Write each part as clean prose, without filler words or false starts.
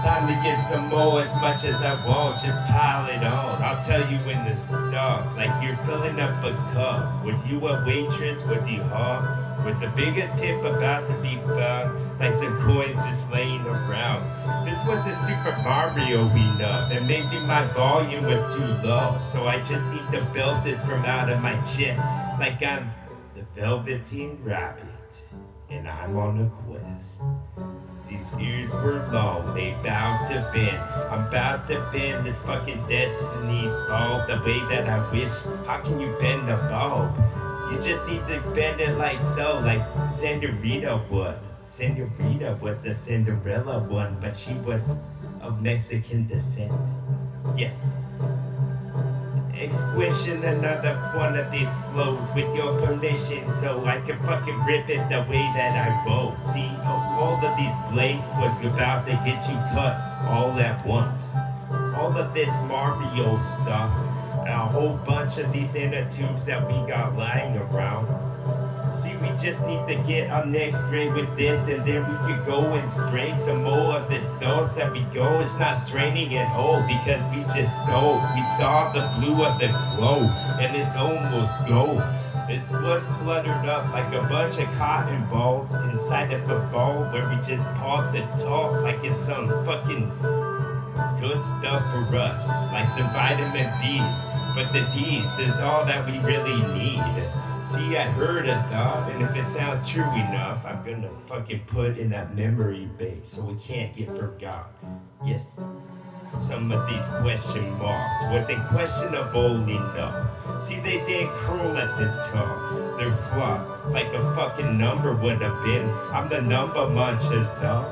Time to get some more, as much as I want, just pile it on. I'll tell you when to stop, like you're filling up a cup. Was you a waitress? Was you hot? Was a bigger tip about to be found? Like some coins just laying around. This was a Super Mario enough, and maybe my volume was too low. So I just need to build this from out of my chest, like I'm the Velveteen Rabbit, and I'm on a quest. These ears were long, they bound to bend. I'm about to bend this fucking destiny all the way that I wish. How can you bend a bulb? You just need to bend it like so, like Cinderella would. Cinderella was a Cinderella one, but she was of Mexican descent. Yes. Exquisite another one of these flows with your permission, so I can fucking rip it the way that I wrote. See, all of these blades was about to get you cut all at once. All of this Mario stuff, and a whole bunch of these inner tubes that we got lying around. See, we just need to get our neck straight with this, and then we could go and strain some more of this notes that we go. It's not straining at all because we just stole. We saw the blue of the glow, and it's almost gold. It was cluttered up like a bunch of cotton balls inside of a ball where we just pawed the top like it's some fucking good stuff for us, like some vitamin B's. But the D's is all that we really need. See, I heard a thought, and if it sounds true enough, I'm gonna fucking put in that memory base so it can't get forgotten. Yes, some of these question marks wasn't questionable enough. See, they didn't curl at the top. They're flop, like a fucking number would have been. I'm the number munchers, dog,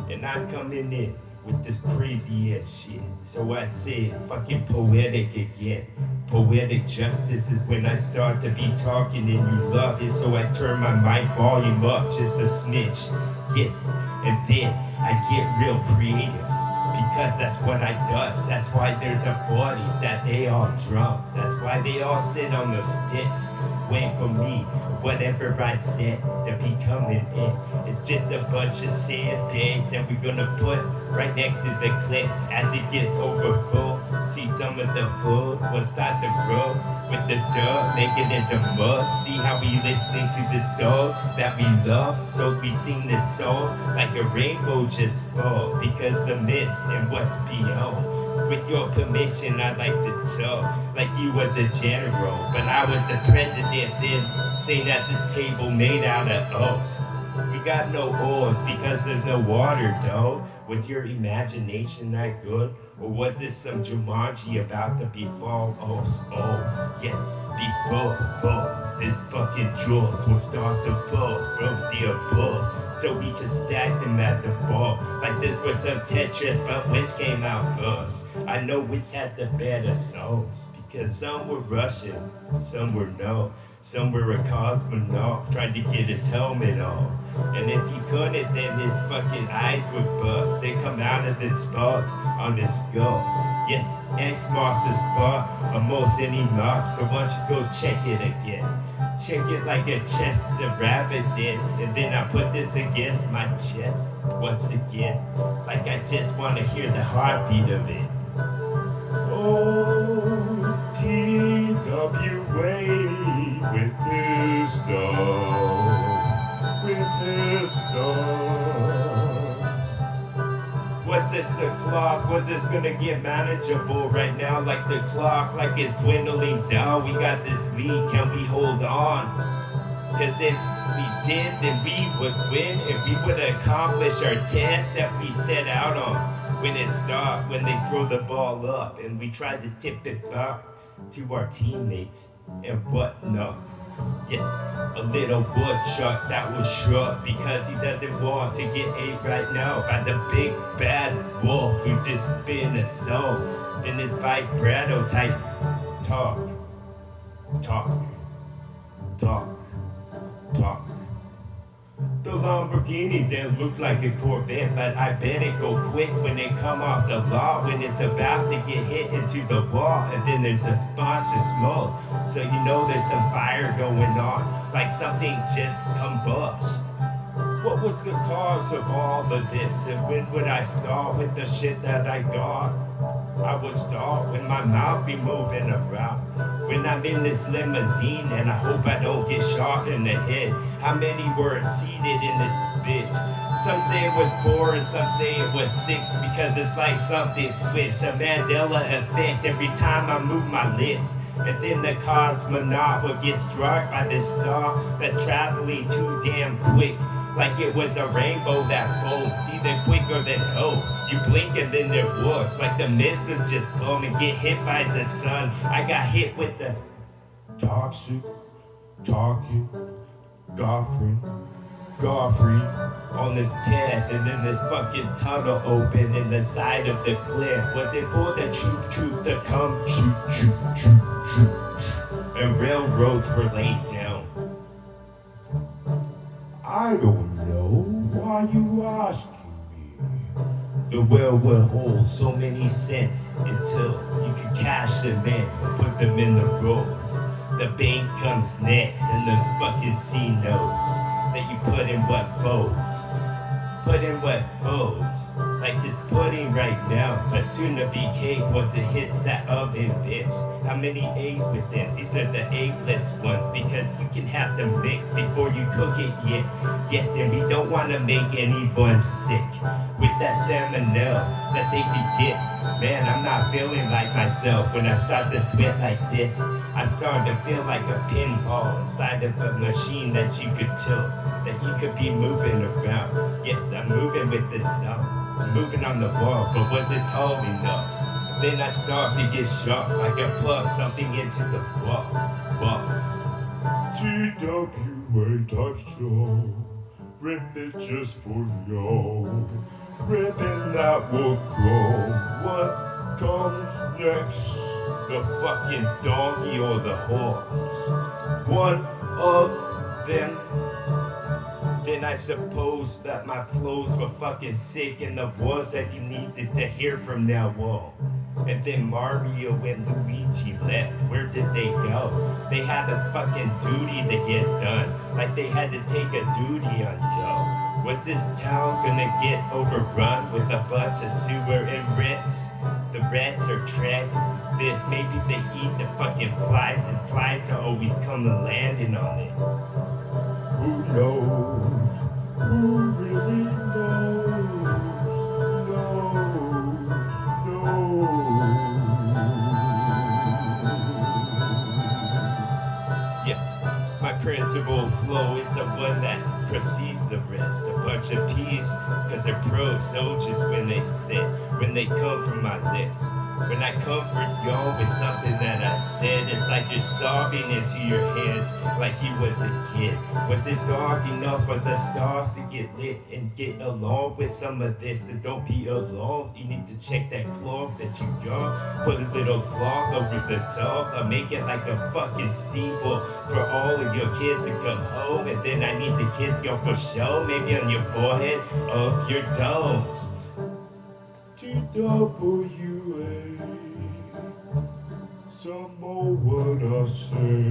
and I'm coming in with this crazy ass shit. So I say fucking poetic again. Poetic justice is when I start to be talking and you love it. So I turn my mic volume up just a smidge. Yes, and then I get real creative. Because that's what I does. That's why there's a 40s that they all drunk. That's why they all sit on those steps, waiting for me. Whatever I said, to be coming in. It's just a bunch of sad days that we're gonna put right next to the clip as it gets over full. See, some of the food will start to grow with the dirt, make it into mud. See how we listening to the song that we love. So we sing this song like a rainbow just fall because the mist and what's beyond. With your permission, I'd like to talk like you was a general, but I was the president then, saying that this table made out of oak. We got no oars because there's no water, though. Was your imagination that good? Or was this some Jumanji about to befall us? Oh, yes, before this fucking jaws will start to fall from the above, so we can stack them at the ball. Like this was some Tetris, but which came out first? I know which had the better songs, because some were Russian, some were no. Some were a cosmonaut trying to get his helmet on. And if he couldn't, then his fucking eyes would bust. They come out of the spots on his skull. Yes, X marks the spot on most any mark. So why don't you go check it again? Check it like a chest the rabbit did. And then I put this against my chest once again. Like I just want to hear the heartbeat of it. Oh, it's TWA with his dog, with his dog. Was this the clock? Was this gonna get manageable right now? Like the clock, like it's dwindling down. We got this lead, can we hold on? Cause if we did, then we would win and we would accomplish our task that we set out on. When it stopped, when they throw the ball up and we try to tip it back to our teammates and whatnot. Yes, a little woodchuck that was short because he doesn't want to get ate right now by the big bad wolf who's just spitting a song in this vibrato type talk. The Lamborghini didn't look like a Corvette, but I bet it go quick when it come off the lot, when it's about to get hit into the wall, and then there's a bunch of smoke. So you know there's some fire going on, like something just combust. What was the cause of all of this? And when would I start with the shit that I got? I would start when my mouth be moving around. When I'm in this limousine and I hope I don't get shot in the head. How many were seated in this bitch? Some say it was 4 and some say it was 6 because it's like something switched. A Mandela effect every time I move my lips. And then the cosmonaut will get struck by this star that's traveling too damn quick. Like it was a rainbow that folds, either quicker than hope. You blink and then there was, like the mist will just come and get hit by the sun. I got hit with the toxic, talking, Godfrey on this path, and then this fucking tunnel opened in the side of the cliff. Was it for the troop to come? And railroads were laid down. I don't know why you asking me. The well will hold so many cents until you can cash them in and put them in the rolls. The bank comes next and those fucking C notes that you put in what folds. Put in what folds. Like this pudding right now, but soon to be cake once it hits that oven, bitch. How many eggs within? These are the eggless ones because you can have them mixed before you cook it yet. Yes, and we don't want to make anyone sick with that salmonella that they could get. Man, I'm not feeling like myself when I start to sweat like this. I'm starting to feel like a pinball inside of a machine that you could tilt, that you could be moving around. Yes, I'm moving with this sound. I'm moving on the wall, but was it tall enough? Then I start to get sharp, like I plug something into the wall. TWA type show, rip it just for y'all. Ribbon that will grow. What comes next? The fucking donkey or the horse? One of them. Then I suppose that my flows were fucking sick and the words that you needed to hear from now on. And then Mario and Luigi left. Where did they go? They had a fucking duty to get done. Like they had to take a duty on yo. Was this town gonna get overrun with a bunch of sewer and rats? The rats are attracted to this. Maybe they eat the fucking flies and flies are always coming landing on it. Who knows? Who really knows? Yes, my principal flow is the one that precedes the rest. A bunch of P's, cause they're pro soldiers when they sit, when they come from my list. When I comfort y'all with something that I said, it's like you're sobbing into your hands like you was a kid. Was it dark enough for the stars to get lit and get along with some of this? And don't be alone, you need to check that cloth that you got. Put a little cloth over the top, I'll make it like a fucking steeple for all of your kids to come home. And then I need to kiss y'all for show, maybe on your forehead of your domes. TWA, some more what I say.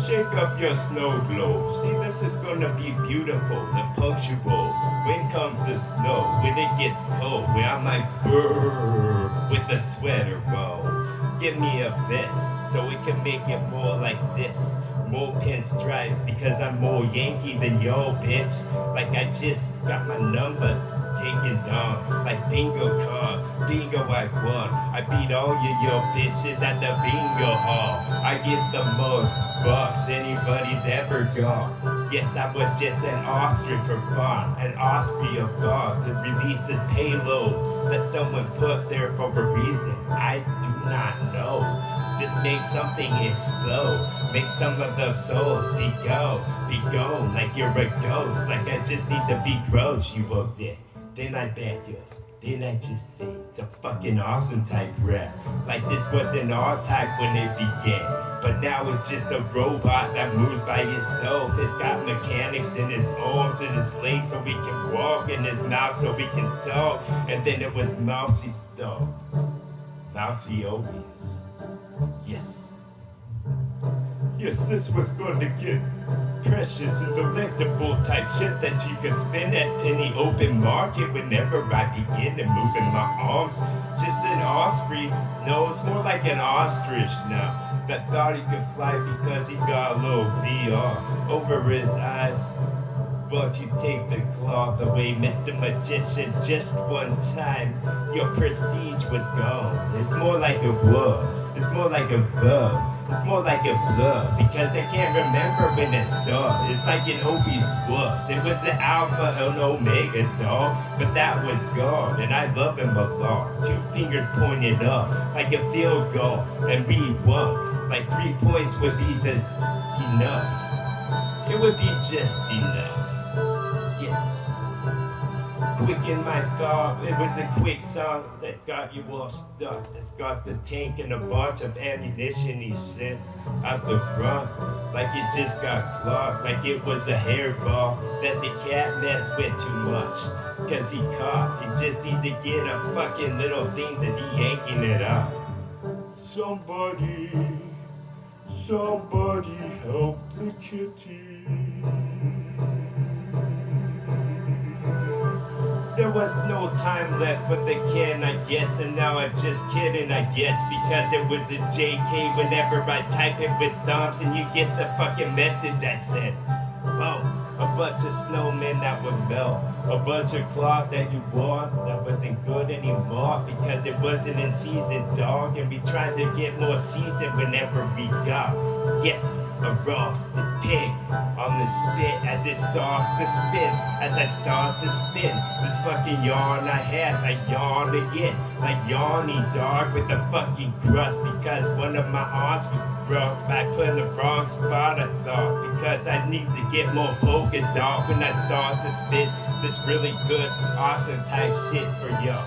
Shake up your snow globe. See, this is gonna be beautiful and punctual. When comes the snow, when it gets cold, where I'm like brrr with a sweater on. Give me a vest so we can make it more like this. More pinstripes because I'm more Yankee than yo, bitch. Like I just got my number taken down. Like bingo card, bingo I won. I beat all your bitches at the bingo hall. I get the most bucks anybody's ever got. Yes, I was just an ostrich for fun, an Austria bar to release this payload that someone put there for a reason I do not know. Just make something explode. Make some of those souls be gone like you're a ghost. Like I just need to be gross, you up there. Then I back up. Then I just say it's a fucking awesome type rap. Like this wasn't our type when it began. But now it's just a robot that moves by itself. It's got mechanics in its arms and its legs so we can walk, in its mouth so we can talk. And then it was mousy stuff. Mousy always. Yes. Yes, this was going to get precious and delectable type shit that you could spend at any open market. Whenever I begin to move in my arms, just an osprey. No, it's more like an ostrich now, that thought he could fly because he got a little VR over his eyes. Won't you take the cloth away, Mr. Magician, just one time? Your prestige was gone. It's more like a word. It's more like a verb. It's more like a blur, because I can't remember when it started. It's like an obese was. It was the alpha and omega, dog, but that was gone, and I love him a lot. 2 fingers pointed up, like a field goal, and we won. Like 3 points would be enough. It would be just enough. Yes. Quick in my thought, it was a quick song that got you all stuck. That's got the tank and a bunch of ammunition he sent out the front, like it just got clogged, like it was a hairball that the cat messed with too much. Cause he coughed, he just need to get a fucking little thing to be yanking it out. Somebody help the kitty. There was no time left for the can, I guess, and now I'm just kidding, I guess, because it was a JK whenever I type it with thumbs and you get the fucking message I sent. Boom. A bunch of snowmen that would melt, a bunch of cloth that you wore that wasn't good anymore because it wasn't in season, dog, and we tried to get more season whenever we got, yes, a roasted pig on the spit as it starts to spin, as I start to spin this fucking yarn I have. I yawn again, like yawning dog with a fucking crust, because one of my arms was broke by putting the wrong spot, I thought, because I need to get more polka dot when I start to spit this really good, awesome type shit for y'all.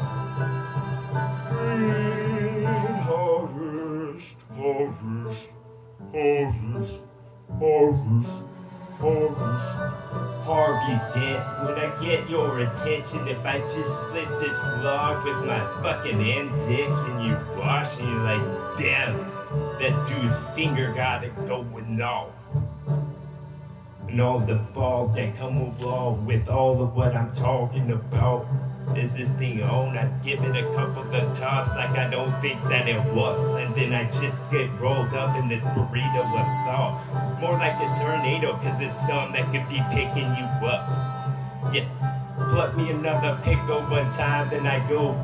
Harvey Dent, would I get your attention if I just split this log with my fucking index and you wash and you're like, damn, that dude's finger got it going on. And all the fog that come along with all of what I'm talking about. Is this thing on? I give it a couple of tops like I don't think that it was, and then I just get rolled up in this burrito of thought. It's more like a tornado, cause it's some that could be picking you up. Yes, pluck me another pickle one time, then I go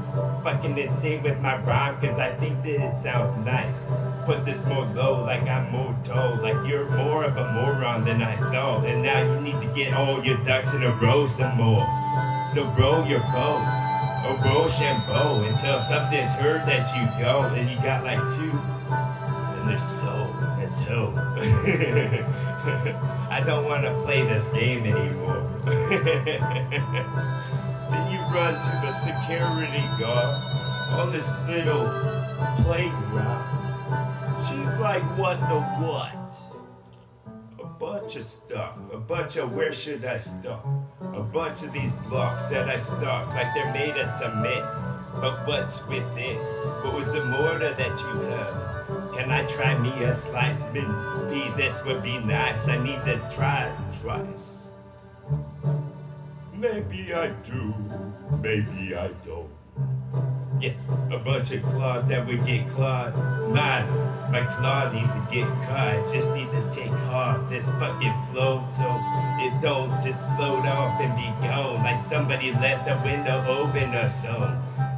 fucking insane with my rhyme, cause I think that it sounds nice. Put this more low, like I'm more told, like you're more of a moron than I thought, and now you need to get all your ducks in a row some more. So roll your boat, or Rochambeau, until something's heard that you go, and you got like 2, and there's so, there's hope. I don't want to play this game anymore. Then you run to the security guard on this little playground. She's like, what the what? A bunch of stuff, a bunch of where should I start? A bunch of these blocks that I stalk like they're made of cement. But what's within? What was the mortar that you have? Can I try me a slice? Maybe this would be nice. I need to try twice. Maybe I do, maybe I don't. Yes, a bunch of cloth that would get clawed. My claw needs to get caught. I just need to take off this fucking flow so it don't just float off and be gone like somebody left the window open or so.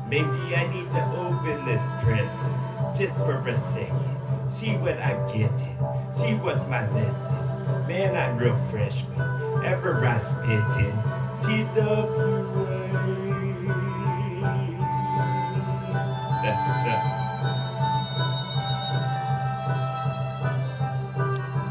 Maybe I need to open this present just for a second. See what I'm getting. See what's my lesson. Man, I'm real freshman. Ever I spit in TWA. That's what's up.